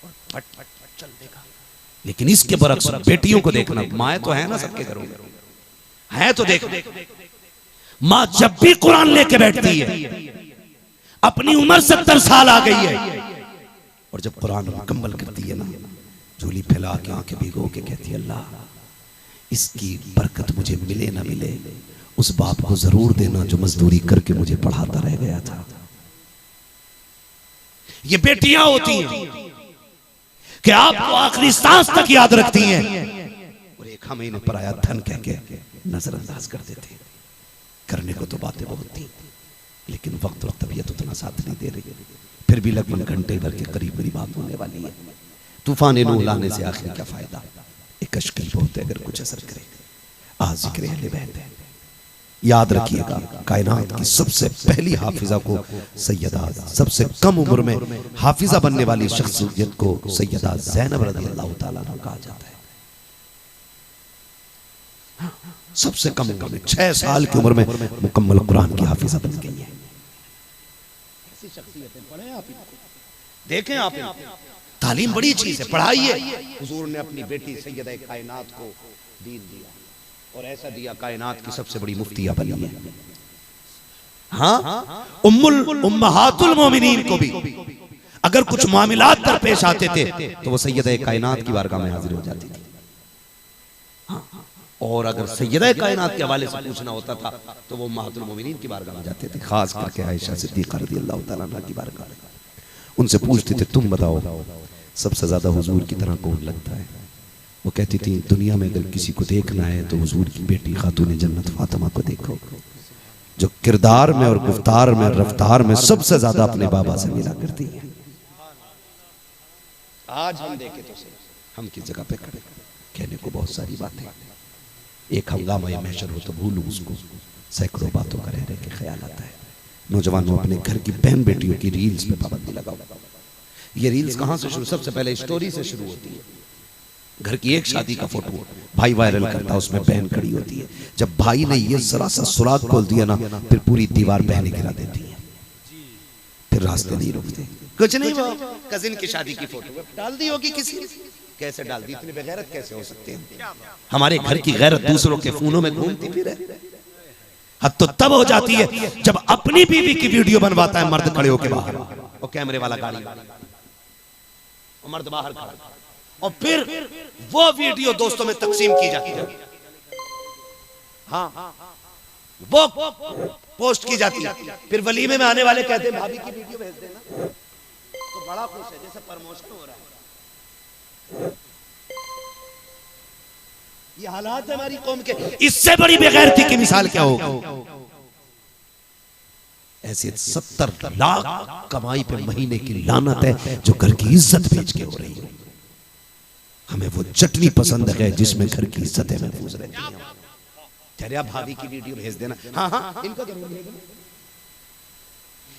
और फट फट फट चल देगा। लेकिन इसके बरक्स बेटियों को देखना, माँ तो है ना सबके घरों में, है तो देख, माँ जब भी कुरान लेके बैठती है, अपनी उम्र 70 साल आ गई है, और जब कुरान मुकम्मल करती है ना, झोली फैला के आंखें भिगो के कहती है अल्लाह इसकी बरकत मुझे मिले ना मिले, उस बाप को जरूर देना जो मजदूरी करके मुझे पढ़ाता रह गया था। ये बेटियां होती हैं कि आपको आखिरी सांस तक याद रखती हैं, और एक हमें इन्हें पराया धन कह के नजरअंदाज कर देते। करने को तो बातें बहुत थी, लेकिन वक्त और तबीयत उतना साथ नहीं दे रही। फिर भी लगभग घंटे भर के करीब मेरी बात होने वाली है। तूफान नूह लाने से आखिर क्या फायदा, एक अश्कील बहुत है अगर कुछ असर करे। आज जिक्र अहले बैत है, याद रखिएगा कायनात की सबसे पहली हाफिजा को सैयदा, सबसे कम उम्र में हाफिजा बनने वाली शख्सियत को सैयदा ज़ैनब रज़ियल्लाहु ताला अन्हा कहा जाता है। सबसे कम उम्र में 6 साल की उम्र में मुकम्मल कुरान की हाफिजा बन गई है। ऐसी शख्सियतें पढ़े आप, देखें आप, तालीम बड़ी चीज है, पढ़ाई है। हुजूर ने अपनी बेटी सैयदा कायनात को दीन दिया, और ऐसा दिया कायनात की सबसे बड़ी मुफ्तिया बनी है। हाँ, उम्महातुल मोमिनीन को भी अगर कुछ मामलात दरपेश आते थे तो वो सैयदा कायनात की बारगाह में हाजिर हो जाती थी। हाँ, और अगर सैयदा कायनात के हवाले से पूछना होता था तो वो उम्महातुल मोमिनीन की बारगाह में जाते थे, खास करके आयशा सिद्दीक़ा रज़ियल्लाहु ताला अन्हा की बारगाह में। उनसे पूछते थे तुम बताओ सबसे ज्यादा हुजूर की तरह कौन लगता है? वो कहती थी दुनिया में अगर किसी को देखना है तो हुजूर की बेटी खातून जन्नत फातिमा को देखो, जो किरदार में और गुफ्तार में रफ्तार में सबसे ज्यादा अपने बाबा से मिला करती है। आज हम देखें तो हम किस जगह पे खड़े, कहने को बहुत सारी बातें, एक हंगामा या महशर हो तो भूलूं उसको, सैकड़ों बातों का रह के ख्याल आता है। नौजवानों अपने घर की बहन बेटियों की रील्स पे पाबंदी लगाओ। ये रील्स कहां से शुरू? सबसे पहले स्टोरी से शुरू होती है। घर की एक शादी का फोटो भाई वायरल करता है, उसमें बहन खड़ी होती है। जब भाई ने ये जरा सा सुराग खोल दिया ना, फिर पूरी दीवार बहनें गिरा देती है, फिर रास्ते नहीं रुकते। कुछ नहीं, वो कजिन की शादी की फोटो डाल दी होगी किसी ने। कैसे डाल दी? इतने बेगैरत कैसे हो सकते हैं? हमारे घर की गैरत दूसरों के फोनों में घूमती फिरे। हद तो तब हो जाती है जब अपनी बीवी की वीडियो बनवाता है मर्द खड़े होके बाहर, और कैमरे वाला गाड़ी, और मर्द बाहर खड़ा, और फिर वो वीडियो दोस्तों में तकसीम की जाती है। हाँ, वो पोस्ट की जाती है। फिर वलीमे में आने वाले कहते हैं भाभी की वीडियो भेज देना, तो बड़ा खुश है जैसे प्रमोशन हो रहा है। ये हालात है हमारी कौम के। इससे बड़ी बेगैरती की मिसाल क्या होगी? ऐसे 70 लाख कमाई पे महीने की लानत है जो घर की इज्जत बेच के हो रही है। हमें वो चटनी पसंद है जिसमें घर की इज्जतें महफूज रहती हैं। कह आप भाभी की वीडियो भेज देना। हाँ हाँ, इनको जरूर भेजना,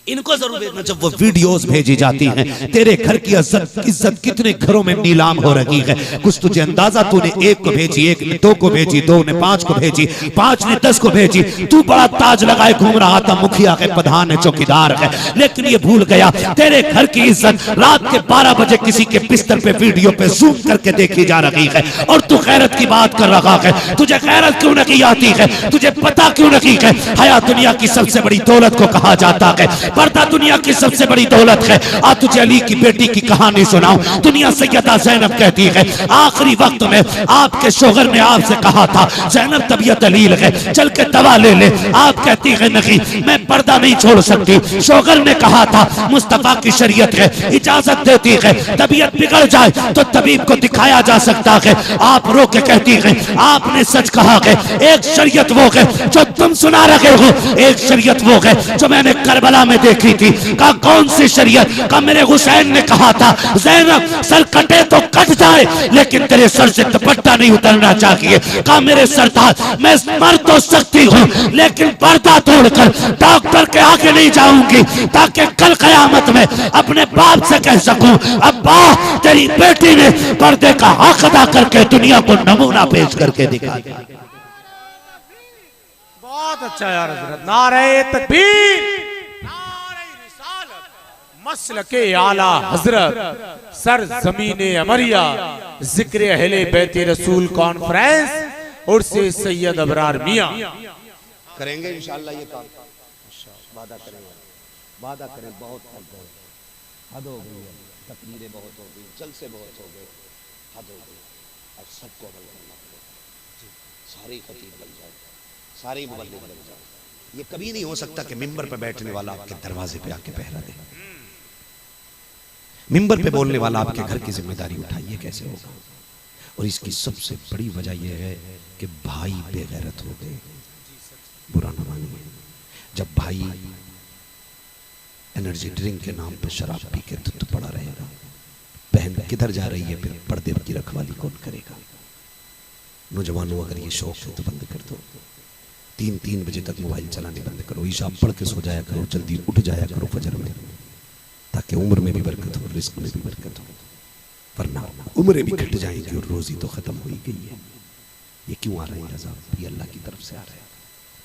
इनको जरूर भेजना। जब वो वीडियोस भेजी जाती हैं, तेरे घर की इज्जत कितने घरों में नीलाम हो रही है। कुछ तुझे अंदाजा, तूने एक को भेजी, एक ने 2 को भेजी, 2 ने 5 को भेजी, 5 ने 10 को भेजी। तू बड़ा ताज लगाए घूम रहा था, मुखिया है, प्रधान है, चौकीदार है, लेकिन ये भूल गया तेरे घर की इज्जत रात के 12 बजे किसी के बिस्तर पे वीडियो पे जूम करके देखी जा रही है, और तू गैरत की बात कर रहा है। तुझे गैरत क्यों नहीं आती है? तुझे पता क्यों नहीं है हया दुनिया की सबसे बड़ी दौलत को कहा जाता है, पर्दा दुनिया की सबसे बड़ी दौलत है। आज तुझे अली की बेटी की कहानी सुनाऊं। दुनिया सैयदा ज़ैनब कहती है आखिरी वक्त में आपके शोहर ने आपसे कहा था ज़ैनब तबीयत अलील है, चल के दवा ले ले। आप कहती है नहीं, मैं पर्दा नहीं छोड़ सकती। शोहर ने कहा था मुस्तफा की शरीयत है, इजाजत देती है तबीयत बिगड़ जाए तो तबीब को दिखाया जा सकता है। आप रो के कहती है आपने सच कहा है, एक शरीयत वो है जो तुम सुना रहे हो, एक शरीयत वो है जो मैंने करबला में देखी थी। कहा कौन सी शरीयत? कहा मेरे हुसैन ने कहा था ज़ैनब सर कटे तो कट जाए लेकिन तेरे सर से दुपट्टा नहीं उतरना चाहिए। कहा मेरे सरदार मैं मर तो सकती हूँ लेकिन पर्दा तोड़कर डॉक्टर के आगे नहीं जाऊंगी, ताकि कल कयामत में अपने बाप से कह सकूं अब्बा तेरी बेटी ने पर्दे का हक अदा करके दुनिया को नमूना पेश करके दिखा दिया। बहुत अच्छा यार हजरत। नारे तकबीर, मसलके आला हजरत, सर जमीने अमरिया, जिक्र अहले बैते रसूल कॉन्फ्रेंस और से सैयद अबरार मियां करेंगे इंशाअल्लाह। ये काम वादा करेंगे, वादा करें। बहुत हद हो गई है, तकरीरें बहुत हो गई, जलसे बहुत हो गए, हद हो गई। अब सबको अमल करना पड़ेगा। सारे खतीब बन जाए, सारे मुबल्लिग बन जाए। ये कभी नहीं हो सकता कि मिंबर पर बैठने वाला आपके दरवाजे पे आके पहरा दे, मिंबर पे बोलने वाला आपके घर की जिम्मेदारी उठाए। ये कैसे होगा? और इसकी सबसे बड़ी वजह यह है कि भाई बेगैरत हो गए। बुरा न मानिए, जब भाई एनर्जी ड्रिंक के नाम पे शराब पी के धुत पड़ा रहेगा, बहन किधर जा रही है, फिर पर्दे की रखवाली कौन करेगा? नौजवानों अगर ये शौक है तो बंद कर दो। 3-3 बजे तक मोबाइल चलाने बंद करो, ईशा पढ़ के सो जाया करो, जल्दी उठ जाया करो फजर में, ताकि उम्र में भी बरकत हो, रिस्क में भी बरकत हो। वरना उम्रें भी घट जाएंगी और रोजी तो खत्म हो ही गई है। ये क्यों आ रहे हैं अज़ाब? ये अल्लाह की तरफ से आ रहा है।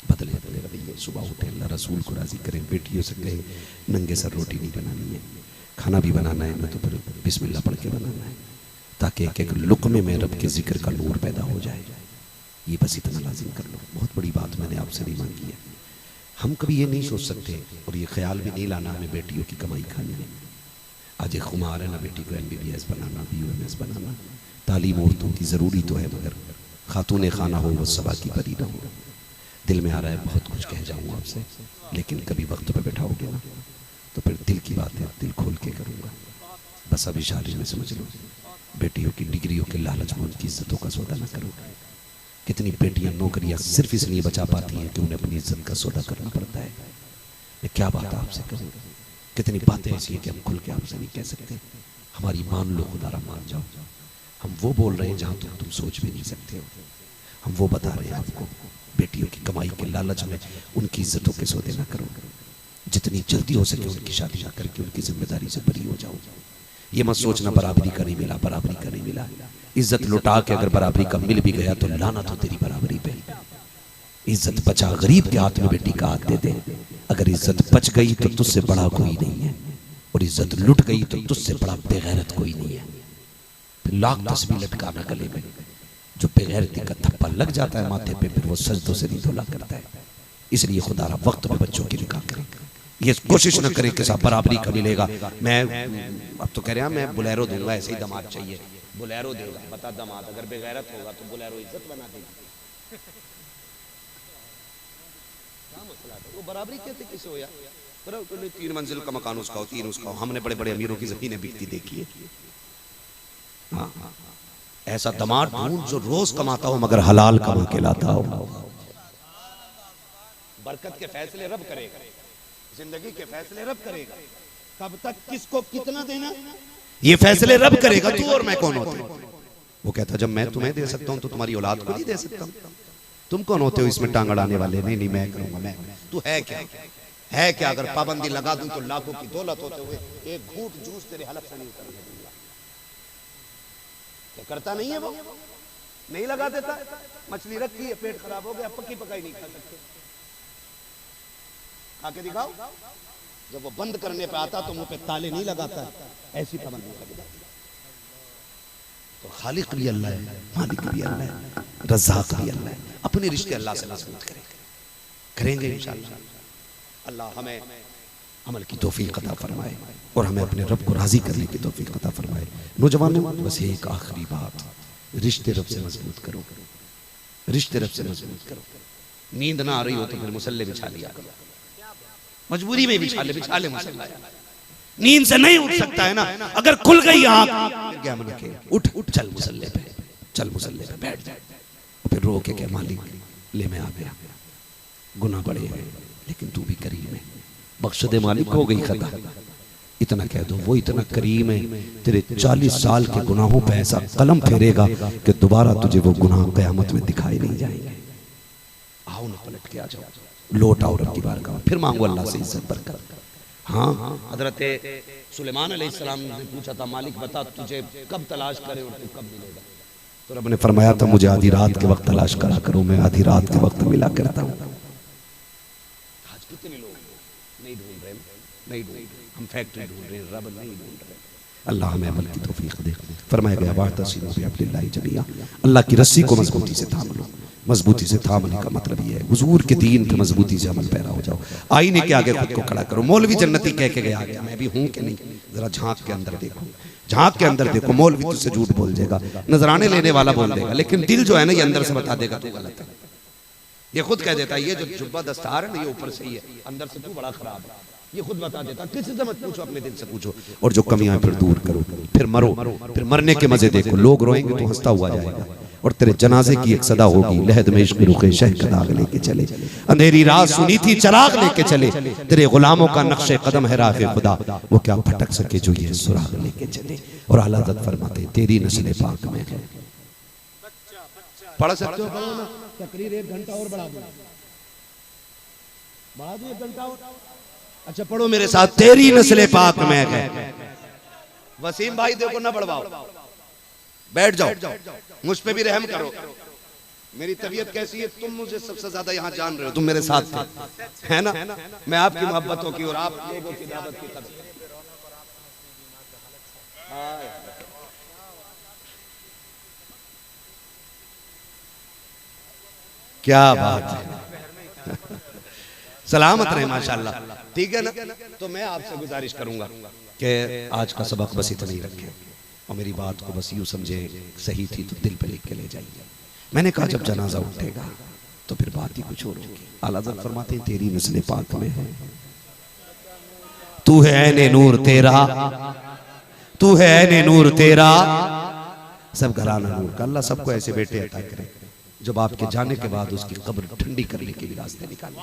बदले अपने रवैये, सुबह उठे अल्लाह रसूल को राजी करें, बेटियों से कहें नंगे सर रोटी नहीं बनानी है, खाना भी बनाना है ना तो फिर बिस्मिल्लाह पढ़ के बनाना है, ताकि एक एक लुक़मे में रब के जिक्र का नूर पैदा हो जाए। ये बस इतना लाजिम कर लो। बहुत बड़ी बात मैंने आपसे नहीं मांगी है। हम कभी ये नहीं सोच सकते और ये ख्याल भी नहीं लाना हमें बेटियों की कमाई खानी है। आज एक खुमार है ना बेटी को MBBS बनाना, BUMS बनाना। तालीम औरतों की ज़रूरी तो है, मगर खातून खाना हो वो सबा की परी ना हो। दिल में आ रहा है बहुत कुछ कह जाऊँ आपसे, लेकिन कभी वक्त पे बैठाओगे ना तो फिर दिल की बात है दिल खोल के करूँगा। बस अब इशारे में समझ लो। बेटियों की डिग्रियों के लालच में उनकी इज्जतों का सौदा ना करो। कितनी बेटियां नौकरियां सिर्फ इसलिए बचा पाती हैं कि उन्हें अपनी इज्जत का सौदा करना पड़ता है। मैं क्या बात आपसे करूँ? कितनी बातें ऐसी हैं कि हम खुल के आपसे नहीं कह सकते। हमारी मान लो, खुदारा मान जाओ। हम वो बोल रहे हैं जहाँ तुम सोच भी नहीं सकते हो। हम वो बता रहे हैं आपको, बेटियों की कमाई के लालच में उनकी इज्जतों के सौदे ना करो। जितनी जल्दी हो सके उनकी शादी ना करके उनकी जिम्मेदारी से बरी हो जाओ। ये मत सोचना बराबरी का नहीं मिला, बराबरी का नहीं मिला। इज्जत लुटा के अगर बराबरी का मिल भी गया तो लानत हो तेरी बराबरी पे। इज्जत बचा गरीब के हाथ में बेटी का हाथ दे दे। अगर इज्जत बच गई तो तुझसे बड़ा कोई नहीं है। और इज्जत लुट गई तो तुझसे बड़ा बेगैरत कोई नहीं है। फिर लाख तस्बीह लटकाना गले में, जो बेगैरती का थप्पा लग जाता है माथे पे, फिर वो सजदों से नहीं धोला करता है। इसलिए खुदा रा वक्त पे बच्चों की निकाह करें, ये कोशिश न करें कि साहब बराबरी का मिलेगा। मैं अब तो कह रहे हैं मैं बुलेरो दूंगा, ऐसे ही दामाद चाहिए, बुलेरो देगा। बता दामाद अगर बेगैरत होगा तो बुलेरो इज्जत बना देगी। क्या मसला है? वो बराबरी कहते किसे हो यार? 3 मंजिल का मकान उसका हो, 3 उसका हो। हमने बड़े बड़े अमीरों की जमीनें बिकती देखी है। हाँ, ऐसा दामाद ढूंढ जो रोज कमाता हो मगर हलाल कमा के लाता हो। बरकत के फैसले रब करेगा, जिंदगी के फैसले रब करेगा। कब तक किसको कितना देना ये फैसले रब करेगा। तू और मैं कौन होते? वो कहता जब मैं तुम्हें दे सकता हूं तो तुम्हारी औलाद को नहीं दे सकता। तुम कौन होते हो इसमें टांग अड़ाने वाले? नहीं नहीं मैं करूंगा। मैं तू है क्या? है क्या? अगर पाबंदी लगा दूं तो लाखों की दौलत होते हुए एक घूंट जूस तेरे हलक से नहीं उतरने दूंगा। क्या करता नहीं है वो? नहीं लगा देता। मछली रखी है, पेट खराब हो गया, पक्की पकाई नहीं खा सकते, आके दिखाओ। जब वो बंद करने पे आता तो मुंह पे ताले नहीं लगाता, ऐसी पाबंदी लग जाती। तो खालिक भी अल्लाह है, मालिक भी अल्लाह है, रज़ाक भी अल्लाह है। अपने रिश्ते अल्लाह से मजबूत करेंगे इंशाअल्लाह। अल्लाह हमें अमल की तौफीक अता फरमाए और हमें अपने रब को राजी करने की तौफीक अता फरमाए। नौजवानों, बस एक आखिरी बात, रिश्ते रब से मजबूत करो, रिश्ते रब से मजबूत करो। नींद ना आ रही हो तो फिर मुसल्ले बिछा लिया करो, मजबूरी में बिछा ले मुसल्ला। नींद से नहीं उठ सकता है ना, अगर खुल गई आंख क्या मन के उठ चल मुसल्ले पे, चल मुसल्ले पे बैठ जाए, फिर रो के क्या मालिक ले मैं आ गया, गुनाह बड़े हैं लेकिन तू भी करीम है, बख्श दे मालिक, हो गई खता। इतना कह दो, वो इतना करीम है, तेरे 40 साल के गुनाहों पे ऐसा कलम फेरेगा कि दोबारा तुझे वो गुनाह क़यामत में दिखाई नहीं जाएंगे। आओ ना, पलट के आ जाओ, लौट आओ रब की बारगाह, फिर मांगो अल्लाह से इज्जत बरकत। हाँ, हजरत सुलेमान अलैहिस्सलाम ने पूछा था, मालिक बता तुझे कब तलाश करे और तू कब मिलेगा? तो रब ने फरमाया था, मुझे आधी रात के वक्त तलाश करा करो, मैं आधी रात के वक्त मिला करता हूँ। आज कितने लोग नहीं ढूंढ रहे, नहीं ढूंढ रहे, हम फैक्ट्री ढूंढ रहे हैं, रब नहीं ढूंढ रहे। अल्लाह हमें अमल की तौफीक दे। फरमाया गया वातसिमू बिहब्लिल्लाहि जमीआ, अल्लाह की रस्सी को मजबूती से थाम लो। मजबूती से थामने का मतलब ये है हुजूर के दीन पे मजबूती से अमल पैरा हो जाओ। आईने के आगे खुद को खड़ा करो। मौलवी जन्नती कह के गया, मैं भी हूं कि नहीं, जरा झांक के अंदर देखो, झांक के अंदर देखो। मौलवी तुझसे झूठ बोल देगा, नजराने लेने वाला बोल देगा, लेकिन दिल जो है ना ये अंदर से बता देगा तू गलत है। ये खुद कह देता है, ये जो जुब्बा दस्तार है ना ये ऊपर से ही है, अंदर से तू बड़ा खराब है, ये खुद बता देता। किसी से मत पूछो, अपने दिल से पूछो, और जो कमियां फिर दूर करो, फिर मरो, फिर मरने के मजे देखो। लोग रोएंगे तो हंसता हुआ जाएगा, और तेरे जनाजे की एक सदा होगी, लहद में इश्क रुखे शह का दाग लेके चले, अंधेरी रात सुनी थी चराग लेके चले, तेरे गुलामों का नक्शे कदम है राह खुदा, वो क्या भटक सके जो ये सुराग लेके चले। और आला हज़रत फरमाते तेरी नस्ल पाक में है। पढ़ सकते हो? पढ़ो ना, तकरीर 1 घंटा और बढ़ा दो, बढ़ा दो 1 घंटा और। अच्छा पढ़ो मेरे साथ, तेरी नस्ल पाक में है। वसीम भाई देखो ना बढ़वाओ, बैठ जाओ, मुझ पे भी रहम करो। मेरी तबीयत कैसी है तुम मुझे सबसे ज्यादा यहाँ जान रहे हो, तुम मेरे साथ थे, है ना? मैं आपकी मोहब्बतों की और आप लोगों की दावत की कदर। क्या बात है, सलामत रहे माशाल्लाह, ठीक है ना? तो मैं आपसे गुजारिश करूंगा कि आज का सबक बस इतना ही रखें और मेरी बात को बस यूं समझे, सही थी तो दिल पे लिख के ले जाइए। मैंने कहा जब जनाजा उठेगा तो फिर बात ही कुछ और होगी। आला हज़रत फरमाते हैं तेरी नस्ल पाक में है, तू है ऐने नूर तेरा, तू है ऐने नूर तेरा, सब घराना नूर का। अल्लाह सबको ऐसे बेटे अता करे जब आपके जाने के बाद उसकी कब्र ठंडी करने के लिए रास्ते निकाले।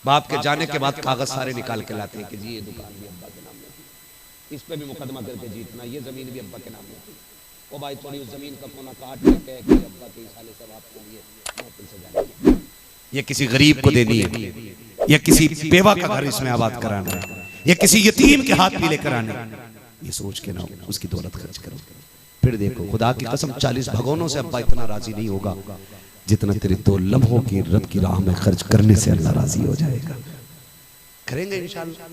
बाप के जाने के बाद कागज सारे निकाल के लाते हैं कि जी ये दुकान भी अब्बा के नाम में थी, इस पे भी मुकदमा करके जीतना, ये जमीन भी अब्बा के नाम में थी, ओ भाई थोड़ी उस जमीन का कोना काट के कह कि अब्बा के साले सब आपके लिए महफिल से जाने, ये किसी गरीब को देनी है, या किसी बेवा का घर इसमें आबाद कराना है, या किसी यतीम के हाथ पीले कराने, ये सोच के ना उसकी दौलत खर्च करो। फिर देखो खुदा की कसम 40 भगोनों से अब्बा इतना राजी नहीं होगा जितना तेरे 2 लम्हों की रब की राह में खर्च करने से अल्लाह राजी हो जाएगा। करेंगे इंशाअल्लाह।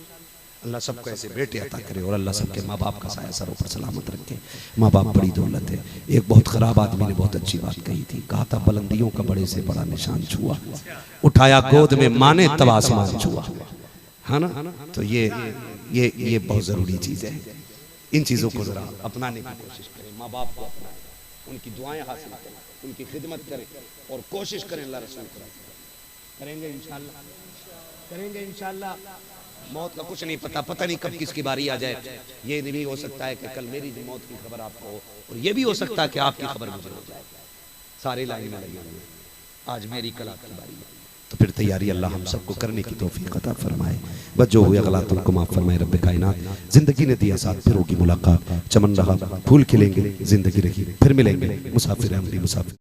अल्लाह सबको ऐसे बेटे अता करे और अल्लाह सबके माँ बाप का साया सरों पर सलामत रखे। माँ बाप बड़ी दौलत है। एक बहुत खराब आदमी ने बहुत अच्छी बात कही थी, कहा था बुलंदियों का बड़े से बड़ा निशान छुआ, उठाया गोद में माने तब आसमान छुआ, है ना। तो ये बहुत जरूरी चीज है। इन चीजों को जरा अपनाने की कोशिश करें, माँ बाप को अपनाएं, उनकी दुआएं हासिल करें, उनकी खिदमत करें और कोशिश करें अल्लाह रसूल करेंगे इंशाल्लाह, करेंगे इंशाल्लाह। मौत का कुछ नहीं पता, पता नहीं कब किसकी बारी आ जाए। ये भी हो सकता है कि कल मेरी मौत की खबर आपको हो, और ये भी हो सकता है कि आपकी खबर मुझे हो जाए। सारे लाइन में लगे हुए, आज मेरी कल आपकी बारी है। तो फिर तैयारी अल्लाह हम सबको करने की तौफीक अता फरमाए। बस जो हुए गलतियों को माफ फरमाए रब्बे कायनात। जिंदगी ने दिया साथ, फिर होगी मुलाकात, चमन रहा फूल खिलेंगे, जिंदगी रही फिर मिलेंगे, मुसाफिर हम भी मुसाफिर।